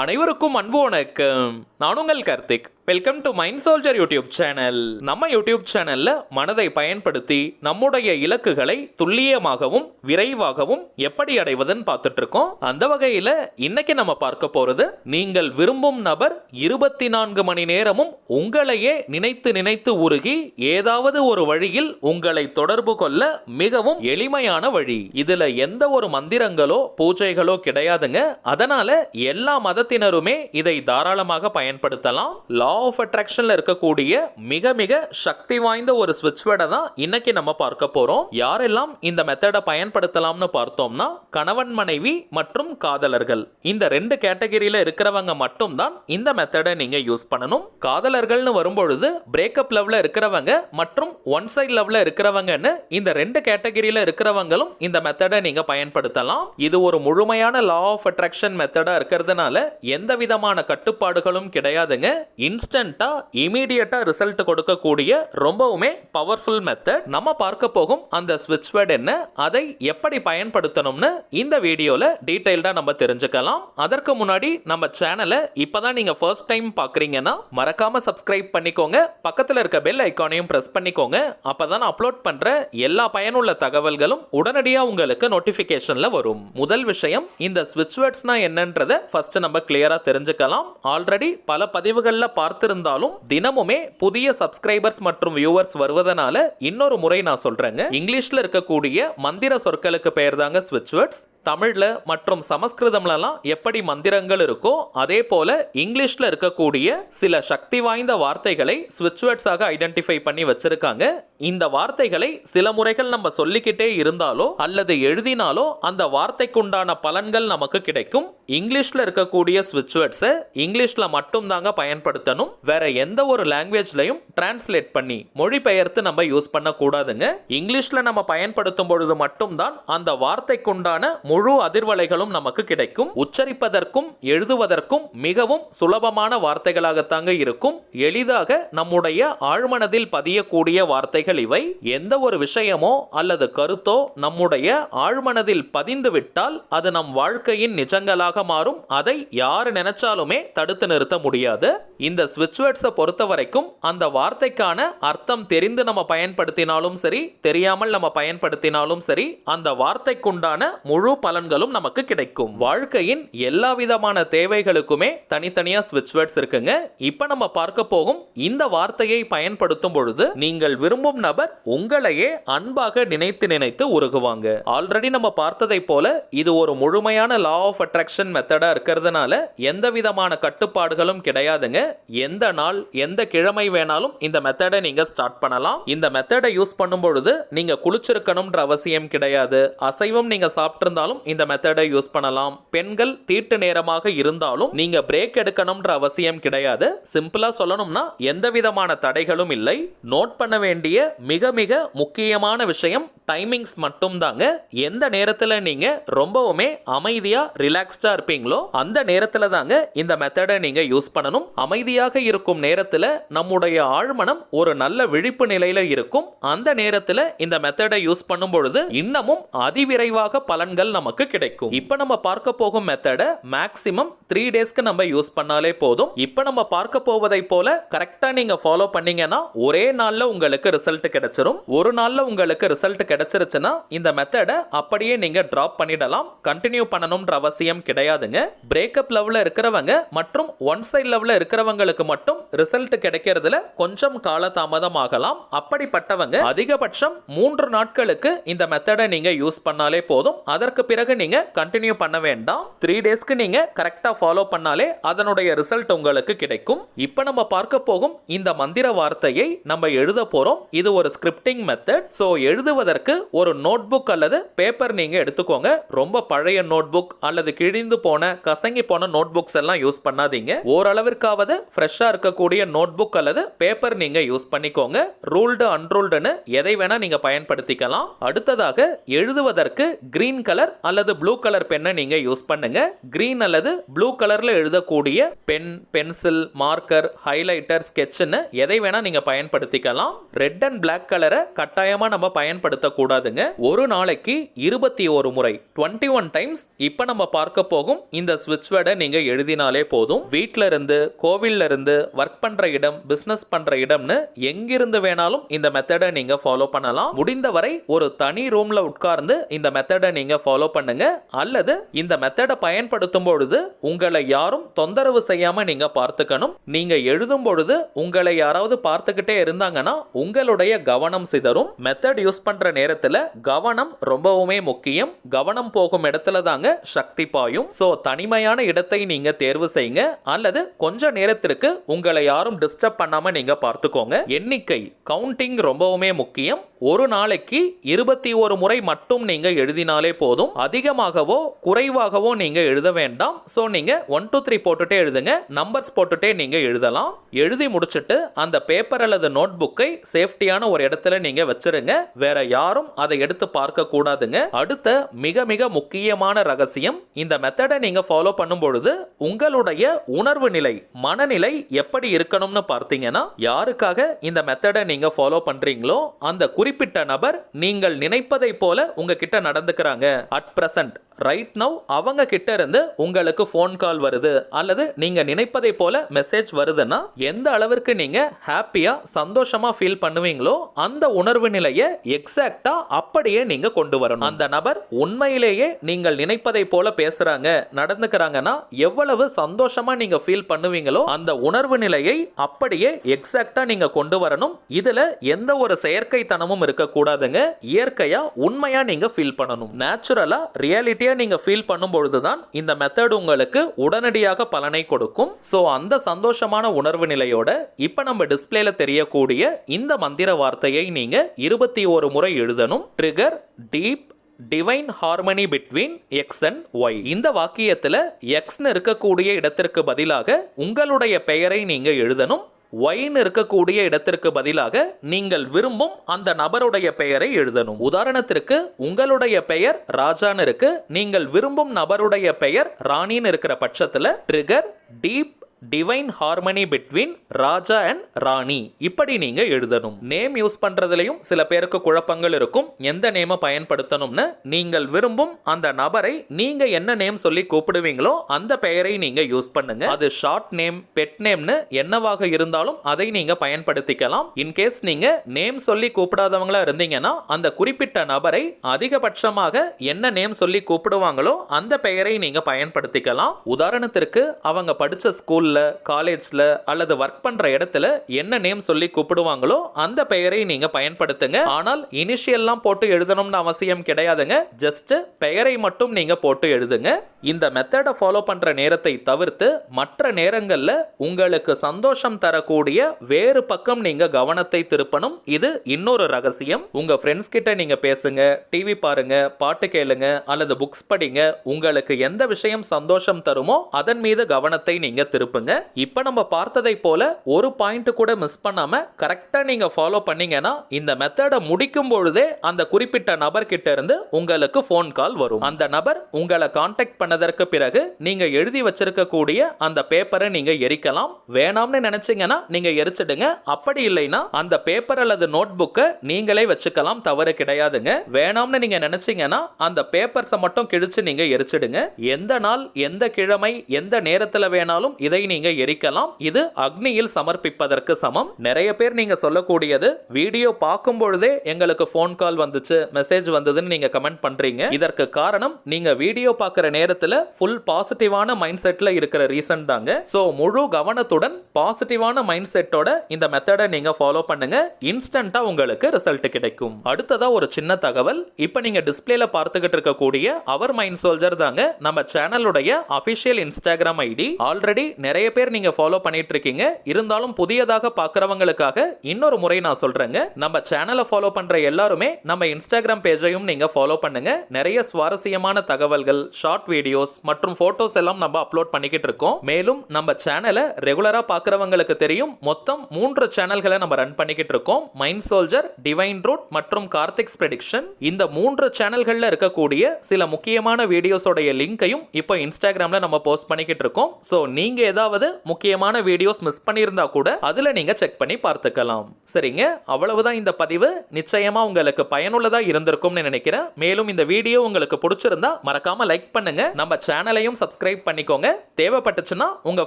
அனைவருக்கும் அன்பு வணக்கம். நான் உங்கள் Karthik. Welcome to mind soldier YouTube channel. நம்ம யூடியூப் சேனல்ல மனதை பயன்படுத்தி நம்முடைய இலக்குகளை துல்லியமாகவும் விரைவாகவும் எப்படி அடைவதுன்னு பார்த்துட்டு இருக்கோம். அந்த வகையில இன்னைக்கு நம்ம பார்க்க போறது, நீங்கள் விரும்பும் நபர் 24 மணி நேரமும் உங்களையே நினைத்து நினைத்து உருகி ஏதாவது ஒரு வழியில் உங்களை தொடர்பு கொள்ள மிகவும் எளிமையான வழி. இதுல எந்த ஒரு மந்திரங்களோ பூஜைகளோ கிடையாதுங்க. அதனால எல்லா மதத்தினருமே இதை தாராளமாக பயன்படுத்தலாம். லா ஆஃப் அட்ராக்ஷன்ல இருக்கக்கூடிய மிக மிக சக்தி வாய்ந்த ஒரு ஸ்விட்ச் வேர்டை தான் இன்னைக்கு நம்ம பார்க்க போறோம். யாரெல்லாம் இந்த மெத்தடை பயன்படுத்தலாம்னு பார்த்தோம்னா, கணவன் மனைவி மற்றும் காதலர்கள், இந்த ரெண்டு கேட்டகரியில இருக்கிறவங்க மட்டும் தான் இந்த மெத்தடை நீங்க யூஸ் பண்ணணும். காதலர்கள்னு வரும்பொழுது பிரேக்கப் லவ்ல இருக்கிறவங்க மற்றும் ஒன் சைட் லவ்ல இருக்கிறவங்கன்னு இந்த ரெண்டு கேட்டகரியில இருக்கிறவங்களும் இந்த மெத்தடை நீங்க பயன்படுத்தலாம். இது ஒரு முழுமையான லா ஆஃப் அட்ராக்ஷன் மெத்தடா இருக்கிறதுனால எந்த விதமான கட்டுப்பாடுகளும் கிடையாதுங்க. இன்ஸ்டன்ட்டா இமீடியட்டா ரிசல்ட் கொடுக்கக்கூடிய ரொம்பவுமே பவர்ஃபுல் மெத்தட். நம்ம பார்க்க போகும் அந்த ஸ்விட்ச் வேர்ட் என்ன, அதை எப்படி பயன்படுத்தணும்னு இந்த வீடியோல டீடைல்டா நம்ம தெரிஞ்சுக்கலாம். அதற்கு முன்னாடி நம்ம சேனலை இப்பதான் நீங்க ஃபர்ஸ்ட் டைம் பார்க்கறீங்கன்னா மறக்காம சப்ஸ்கிரைப் பண்ணிக்கோங்க. பக்கத்துல இருக்க பெல் ஐகானையும் பிரஸ் பண்ணிக்கோங்க. அப்பதான் அப்லோட் பண்ற எல்லா பயனுள்ள தகவல்களும் உடனடியா உங்களுக்கு நோட்டிபிகேஷன்ல வரும். முதல் விஷயம், இந்த ஸ்விட்ச் வேர்ட்ஸ்னா என்னன்றதை ஃபர்ஸ்ட் நம்ம கிளியரா தெரிஞ்சுக்கலாம். ஆல்ரெடி பல பதிவுகள்ல பார்த்திருந்தாலும் தினமுமே புதிய சப்ஸ்கிரைபர்ஸ் மற்றும் வியூவர்ஸ் வருவதனால இன்னொரு முறை நான் சொல்றேங்க. இங்கிலீஷ்ல இருக்கக்கூடிய மந்திர சொற்களுக்கு பெயர் தாங்க ஸ்விட்ச் வேர்ட்ஸ். தமிழ்ல மற்றும் சமஸ்கிருதம்லாம் எப்படி மந்திரங்கள் இருக்கோ அதே போல இங்கிலீஷ்ல இருக்கக்கூடிய சில சக்தி வாய்ந்த வார்த்தைகளை ஸ்விட்ச் வேர்ட்ஸாக ஐடென்டிஃபை பண்ணி வச்சிருக்காங்க. இந்த வார்த்தைகளை சில முறைகள் நம்ம சொல்லிக்கிட்டே இருந்தாலோ அல்லது எழுதினாலோ அந்த வார்த்தைக்குண்டான பலன்கள் நமக்கு கிடைக்கும். இங்கிலீஷ்ல இருக்கக்கூடிய ஸ்விட்ச் வேர்ட்ஸை இங்கிலீஷ்ல மட்டும் தாங்க பயன்படுத்தணும். வேற எந்த ஒரு லாங்குவேஜ்லையும் டிரான்ஸ்லேட் பண்ணி மொழிபெயர்த்து நம்ம யூஸ் பண்ண கூடாதுங்க. இங்கிலீஷ்ல நம்ம பயன்படுத்தும் பொழுது மட்டும்தான் அந்த வார்த்தைக்குண்டான முழு அதிர்வலைகளும் நமக்கு கிடைக்கும். உச்சரிப்பதற்கும் எழுதுவதற்கும் மிகவும் சுலபமான வார்த்தைகளாகத்தாங்க இருக்கும். எளிதாக நம்முடைய ஆழ்மனதில் பதியக்கூடிய வார்த்தைகள் இவை. எந்த ஒரு விஷயமோ அல்லது கருத்தோ நம்முடைய ஆழ்மனதில் பதிந்து விட்டால் அது நம் வாழ்க்கையின் நிஜங்களாக மாறும். அதை யார் நினைச்சாலுமே தடுத்து நிறுத்த முடியாது. இந்த ஸ்விட்ச் வேர்ட்ஸை பொறுத்த வரைக்கும் அந்த வார்த்தைக்கான அர்த்தம் தெரிந்து நம்ம பயன்படுத்தினாலும் சரி, தெரியாமல் நம்ம பயன்படுத்தினாலும் சரி, அந்த வார்த்தைக்குண்டான முழு பலன்களும் நமக்கு கிடைக்கும். வாழ்க்கையின் எல்லா விதமான தேவைகளுக்குமே தனித்தனியா ஸ்விட்ச் வேர்ட்ஸ் இருக்குங்க. இப்ப நம்ம பார்க்க போகும் இந்த வார்த்தையை பயன்படுத்தும் பொழுது நீங்கள் விரும்பும் நபர் உங்களையே அன்பாக நினைத்து நினைத்து உருகுவாங்க. ஆல்ரெடி நம்ம பார்த்ததை போல இது ஒரு முழுமையான லா ஆஃப் அட்ராக்ஷன் மெத்தடா இருக்கிறதுனால எந்த விதமான கட்டுப்பாடுகளும் கிடையாதுங்க. எந்த நாள் எந்த கிழமை வேணாலும் இந்த மெத்தடை நீங்க ஸ்டார்ட் பண்ணலாம். இந்த மெத்தடை யூஸ் பண்ணும் பொழுது நீங்க குளிச்சிருக்கணும்ன்ற அவசியம் கிடையாது. அசைவம் நீங்க சாப்பிட்டிருந்தாலும் இந்த மெத்தடை யூஸ் பண்ணலாம். பெண்கள் தீட்டு நேரமாக இருந்தாலும் நீங்க பிரேக் எடுக்கணும்ன்ற அவசியம் கிடையாது. சிம்பிளா சொல்லணும்னா எந்த விதமான தடைகளும் இல்லை. நோட் பண்ண வேண்டிய மிக மிக முக்கியமான விஷயம் டைமிங்ஸ் மட்டும் தாங்க. எந்த நேரத்துல நீங்க ரொம்பவுமே அமைதியா ரிலாக்ஸ்டா இருப்பீங்களோ அந்த நேரத்துல தாங்க இந்த மெத்தடை நீங்க யூஸ் பண்ணணும். அமைதியாக இருக்கும் நேரத்துல நம்முடைய ஆழ்மனம் ஒரு நல்ல விழிப்பு நிலையில இருக்கும். அந்த நேரத்துல இந்த மெத்தடை யூஸ் பண்ணும் பொழுது இன்னமும் அதிவிரைவாக பலன்கள் நமக்கு கிடைக்கும். இப்ப நம்ம பார்க்க போகும் மெத்தடை மேக்ஸிமம் 3 டேஸ்க்கு நம்ம யூஸ் பண்ணாலே போதும். இப்ப நம்ம பார்க்க போவதை போல கரெக்டா நீங்க ஃபாலோ பண்ணீங்கன்னா ஒரே நாள்ல உங்களுக்கு ரிசல்ட் கிடைச்சிரும். ஒரு நாள்ல உங்களுக்கு ரிசல்ட் கிடைச்சிருச்சுன்னா இந்த மெத்தடை அப்படியே நீங்க டிராப் பண்ணிடலாம். கண்டினியூ பண்ணணும்ன்ற அவசியம் கிடையாதுங்க. பிரேக்கப் லவ்ல இருக்கிறவங்க மற்றும் ஒன் சைட் லவ்ல இருக்கிறவங்களுக்கு மட்டும் ரிசல்ட் கிடைக்கிறதுல கொஞ்சம் காலதாமதம் ஆகலாம். அப்படிப்பட்டவங்க அதிகபட்சம் 3 நாட்களுக்கு இந்த மெத்தடை நீங்க யூஸ் பண்ணாலே போதும். அதற்கு பிறகு நீங்க கண்டினியூ பண்ண வேண்டாம். 3 டேஸ்க்கு நீங்க கரெக்டா ஃபாலோ பண்ணாலே அதனுடைய ரிசல்ட் உங்களுக்கு கிடைக்கும். இப்போ நம்ம பார்க்க போகும் இந்த மந்திர வார்த்தையை நம்ம எழுத போறோம். இது ஒரு ஸ்கிரிப்டிங் மெத்தட். சோ எழுதுவதற்கு ஒரு நோட்புக் அல்லது பேப்பர் நீங்க எடுத்துக்கோங்க. ரொம்ப பழைய நோட்புக் அல்லது கிழிந்து போன கசங்கி போன நோட்புக்ஸ் எல்லாம் யூஸ் பண்ணாதீங்க. ஓரளவிற்காவது ஃப்ரெஷ்ஷா இருக்கக்கூடிய நோட்புக் அல்லது பேப்பர் நீங்க யூஸ் பண்ணிக்கோங்க. ரூல்டு அன்ரூல்டுன்னு எதை வேணா நீங்க பயன்படுத்திக்கலாம். அடுத்ததாக எழுதுவதற்கு கிரீன் கலர் அல்லது ப்ளூ கலர் பென்னை நீங்க யூஸ் பண்ணுங்க. கிரீன் அல்லது ப்ளூ கலர்ல எழுதக்கூடிய பென், பென்சில், மார்க்கர், ஹைலைட்டர், ஸ்கெட்ச்னு எதை வேணா நீங்க பயன்படுத்திக்கலாம். ரெட் அண்ட் பிளாக் கலரை கட்டாயமா நம்ம பயன்படுத்த கூடாதுங்க. ஒரு நாளைக்கு 21 முறை 21 டைம்ஸ் இப்ப நம்ம பார்க்க போகும் இந்த ஸ்விட்ச் வேர்டை நீங்க எழுதினாலே போதும். வீட்ல இருந்து, கோவில்ல இருந்து, ஒர்க் பண்ற இடம், பிசினஸ் பண்ற இடம்னு எங்கிருந்து வேணாலும் இந்த மெத்தடை நீங்க ஃபாலோ பண்ணலாம். முடிந்தவரை ஒரு தனி ரூம்ல உட்கார்ந்து இந்த மெத்தடை நீங்க ஃபாலோ பண்ணுங்க. அல்லது இந்த மெத்தடை பயன்படுத்தும் பொழுது உங்களை யாரும் தொந்தரவு செய்யாம நீங்க பார்த்துக்கணும். நீங்க எழுதும் பொழுது உங்களை யாராவது பார்த்துக்கிட்டே இருந்தாங்கன்னா உங்களுடைய கவனம் சிதறும். மெத்தட் யூஸ் பண்ற நேரத்துல கவனம் ரொம்பவுமே முக்கியம். கவனம் போகும் இடத்துல தாங்க சக்தி பாயும். சோ தனிமையான இடத்தை நீங்க தேர்வு செய்யுங்க. அல்லது கொஞ்ச நேரத்திற்கு உங்களை யாரும் டிஸ்டர்ப் பண்ணாம நீங்க பார்த்துக்கோங்க. எண்ணிக்கை கவுண்டிங் ரொம்பவுமே முக்கியம். ஒரு நாளைக்கு 21 முறை மட்டும் நீங்க எழுதினாலே போதும். அதிகமாகவோ குறைவாகவோ நீங்க எழுத வேண்டாம். சோ நீங்க 1 2 3 போட்டுட்டே எழுதுங்க. நம்பர்ஸ் போட்டுட்டே நீங்க எழுதலாம். எழுதி முடிச்சிட்டு அந்த பேப்பர் அல்லது நோட் புக்கை சேஃப்டியான ஒரு இடத்துல நீங்க வச்சிருங்க. வேற யாரும் அதை எடுத்து பார்க்க கூடாதுங்க. அடுத்த மிக மிக முக்கியமான ரகசியம், இந்த மெத்தடை நீங்க ஃபாலோ பண்ணும் பொழுது உங்களுடைய உணர்வு நிலை, மனநிலை எப்படி இருக்கணும்னு பார்த்தீங்கன்னா, யாருக்காக இந்த மெத்தடை நீங்க ஃபாலோ பண்றீங்களோ அந்த குறிப்பிட்ட நபர் நீங்கள் நினைப்பதை போல உங்ககிட்ட நடந்துக்கிறாங்க. அட் பிரசன்ட் ரைட் நவ் அவங்க கிட்ட இருந்து உங்களுக்கு ஃபோன் கால் வருது அல்லது நீங்க நினைப்பதை போல மெசேஜ் வருதுன்னா எந்த அளவிற்கு நீங்க ஹாப்பியா சந்தோஷமா ஃபீல் பண்ணுவீங்களோ அந்த உணர்வு நிலையை எக்ஸாக்டா அப்படியே நீங்க கொண்டு வரணும். அந்த நபர் உண்மையிலேயே நீங்கள் நினைப்பதை போல பேசுறாங்க, நடந்துக்கிறாங்கன்னா எவ்வளவு சந்தோஷமா நீங்க ஃபீல் பண்ணுவீங்களோ அந்த உணர்வு நிலையை அப்படியே எக்ஸாக்டா நீங்க கொண்டு வரணும். இதுல எந்த ஒரு செயற்கைத்தனமும் இருக்க கூடாதுங்க. இயற்கையா உண்மையா நீங்க ஃபீல் பண்ணணும். நேச்சுரலா ரியாலிட்டி நீங்க ஃபீல் பண்ணும் பொழுதுதான் இந்த மெத்தட் உங்களுக்கு உடனடியாக பலனை கொடுக்கும். சோ அந்த சந்தோஷமான உணர்வு நிலையோட இப்ப நம்ம டிஸ்ப்ளேல தெரியக்கூடிய இந்த மந்திர வார்த்தையை நீங்க 21 முறை எழுதணும். Trigger deep divine harmony between X and Y. இந்த வாக்கியத்துல எக்ஸ்னு இருக்கக்கூடிய இடத்திற்கு பதிலாக உங்களுடைய பெயரை நீங்க எழுதணும். ஒய்னு இருக்கக்கூடிய இடத்திற்கு பதிலாக நீங்கள் விரும்பும் அந்த நபருடைய பெயரை எழுதணும். உதாரணத்திற்கு உங்களுடைய பெயர் ராஜான்னு இருக்கு, நீங்கள் விரும்பும் நபருடைய பெயர் ராணின்னு இருக்கிற பட்சத்துல trigger deep divine harmony between Raja and Rani இப்படி நீங்க எழுதணும். நேம் யூஸ் பண்றதுலயும் சில பேருக்கு குழப்பங்கள் இருக்கும். எந்த நேமை பயன்படுத்தணும்னு நீங்கள் விரும்பும் அந்த நபரை நீங்க என்ன நேம் சொல்லி கூப்பிடுவீங்களோ அந்த பெயரை நீங்க யூஸ் பண்ணுங்க. அது ஷார்ட் நேம், பெட் நேம்னு என்னவாக இருந்தாலும் அதை நீங்க பயன்படுத்திக்கலாம். இன்கேஸ் நீங்க நேம் சொல்லி கூப்பிடாதவங்களா இருந்தீங்கன்னா அந்த குறிப்பிட்ட நபரை அதிகபட்சமாக என்ன நேம் சொல்லி கூப்பிடுவாங்களோ அந்த பெயரை நீங்க பயன்படுத்திக்கலாம். உதாரணத்திற்கு அவங்க படிச்ச ஸ்கூல்ல, காலேஜ்ல அல்லது ஒர்க் பண்ற இடத்துல என்ன நேம் சொல்லி கூப்பிடுவாங்களோ அந்த பெயரை நீங்க பயன்படுத்துங்க. ஆனால் இனிஷியல்லாம் போட்டு எழுதணும்னு அவசியம் கிடையாதுங்க. ஜஸ்ட் பெயரை மட்டும் நீங்க போட்டு எழுதுங்க. இந்த மெத்தடை ஃபாலோ பண்ற நேரத்தை தவிர்த்து மற்ற நேரங்கள்ல உங்களுக்கு சந்தோஷம் தரக்கூடிய வேறு பக்கம் நீங்க கவனத்தை திருப்பணும். இது இன்னொரு ரகசியம். உங்க ஃப்ரெண்ட்ஸ் கிட்ட நீங்க பேசுங்க, டிவி பாருங்க, பாட்டு கேளுங்க அல்லது புக்ஸ் படிங்க. உங்களுக்கு எந்த விஷயம் சந்தோஷம் தருமோ அதன் மீது கவனத்தை நீங்க திருப்புங்க. இப்ப நம்ம பார்த்ததை போல ஒரு பாயிண்ட் கூட மிஸ் பண்ணாம கரெக்டா நீங்க ஃபாலோ பண்ணீங்கன்னா இந்த மெத்தடை முடிக்கும் பொழுதே அந்த குறிப்பிட்ட நபர் கிட்ட இருந்து உங்களுக்கு ஃபோன் கால் வரும். அந்த நபர் உங்களை கான்டாக்ட் பண்ணதற்கு பிறகு நீங்க எழுதி வச்சிருக்கக்கூடிய அந்த பேப்பரை நீங்க எரிக்கலாம். வேணாம்னு நினைச்சீங்கன்னா நீங்க எரிச்சிடுங்க. அப்படி இல்லைன்னா அந்த பேப்பர் அல்லது நோட் புக்கை நீங்களே வச்சுக்கலாம், தவறு கிடையாதுங்க. வேணாம்னு நீங்க நினைச்சீங்கன்னா அந்த பேப்பர்ஸை மட்டும் கிழிச்சு நீங்க எரிச்சிடுங்க. எந்த நாள், எந்த கிழமை, எந்த நேரத்துல வேணாலும் இதை நீங்க எரிக்கலாம். இது அக்னியில் சமர்ப்பிப்பதற்கு சமம். நிறைய பேர் நீங்க சொல்லக்கூடியது வீடியோ பார்க்கும் பொழுதே எங்களுக்கு ஃபோன் கால் வந்துச்சு, மெசேஜ் வந்ததுன்னு நீங்க கமெண்ட் பண்றீங்க. இதற்கு காரணம் நீங்க வீடியோ பார்க்குற நேரத்துல ஃபுல் பாசிட்டிவான மைண்ட் செட்ல இருக்கிற ரீசன் தாங்க. சோ முழு கவனத்துடன் பாசிட்டிவான மைண்ட் செட்டோட இந்த மெத்தடை நீங்க ஃபாலோ பண்ணுங்க. இன்ஸ்டன்ட்டா உங்களுக்கு ரிசல்ட் கிடைக்கும். அடுத்ததா ஒரு சின்ன தகவல். இப்போ நீங்க டிஸ்ப்ளேல பார்த்துக்கிட்டு இருக்கக்கூடிய அவர் மைண்ட் சோல்ஜர் தாங்க நம்ம சேனலுடைய அபிஷியல் இன்ஸ்டாகிராம் ஐடி. ஆல்ரெடி நிறைய பேர் நீங்க ஃபாலோ பண்ணிட்டு இருக்கீங்க. இருந்தாலும் புதியதாக பார்க்கறவங்களுக்காக இன்னொரு முறை நான் சொல்றேங்க. நம்ம சேனலை ஃபாலோ பண்ற எல்லாருமே நம்ம இன்ஸ்டாகிராம் பேஜையும் நீங்க ஃபாலோ பண்ணுங்க. நிறைய சுவாரஸ்யமான தகவல்கள், ஷார்ட் வீடியோஸ் மற்றும் போட்டோஸ் எல்லாம் நம்ம அப்லோட் பண்ணிக்கிட்டு இருக்கோம். மேலும் நம்ம சேனலை ரெகுலரா பார்க்கறவங்களுக்கு தெரியும், மொத்தம் 3 சேனல்களை நம்ம ரன் பண்ணிக்கிட்டு இருக்கோம். மைண்ட் சோல்ஜர், டிவைன் ரூட் மற்றும் கார்த்திக்ஸ் ப்ரெடிக்ஷன். இந்த 3 சேனல்கள்ல இருக்கக்கூடிய சில முக்கியமான வீடியோஸோடைய லிங்கையும் இப்போ இன்ஸ்டாகிராம்ல நம்ம போஸ்ட் பண்ணிக்கிட்டு இருக்கோம். ஸோ நீங்க ஏதாவது முக்கியமான வீடியோஸ் மிஸ் பண்ணியிருந்தா கூட அதுல நீங்க செக் பண்ணி பார்த்துக்கலாம். சரிங்க, அவ்வளவுதான் இந்த பதிவு. நிச்சயமா உங்களுக்கு பயனுள்ளதா இருந்திருக்கும்னு நினைக்கிறேன். மேலும் இந்த வீடியோ உங்களுக்கு பிடிச்சிருந்தா மறக்காம லைக் பண்ணுங்க. நம்ம சேனலையும் சப்ஸ்கிரைப் பண்ணிக்கோங்க. தேவைப்பட்டுச்சுன்னா உங்க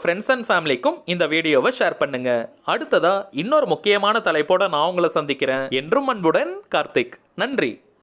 ஃப்ரெண்ட்ஸ் அண்ட் ஃபேமிலிக்கும் இந்த வீடியோவை ஷேர் பண்ணுங்க. அடுத்ததா இன்னொரு முக்கியமான தலைப்போட நான் உங்களை சந்திக்கிறேன். என்றும் அன்புடன் கார்த்திக். நன்றி.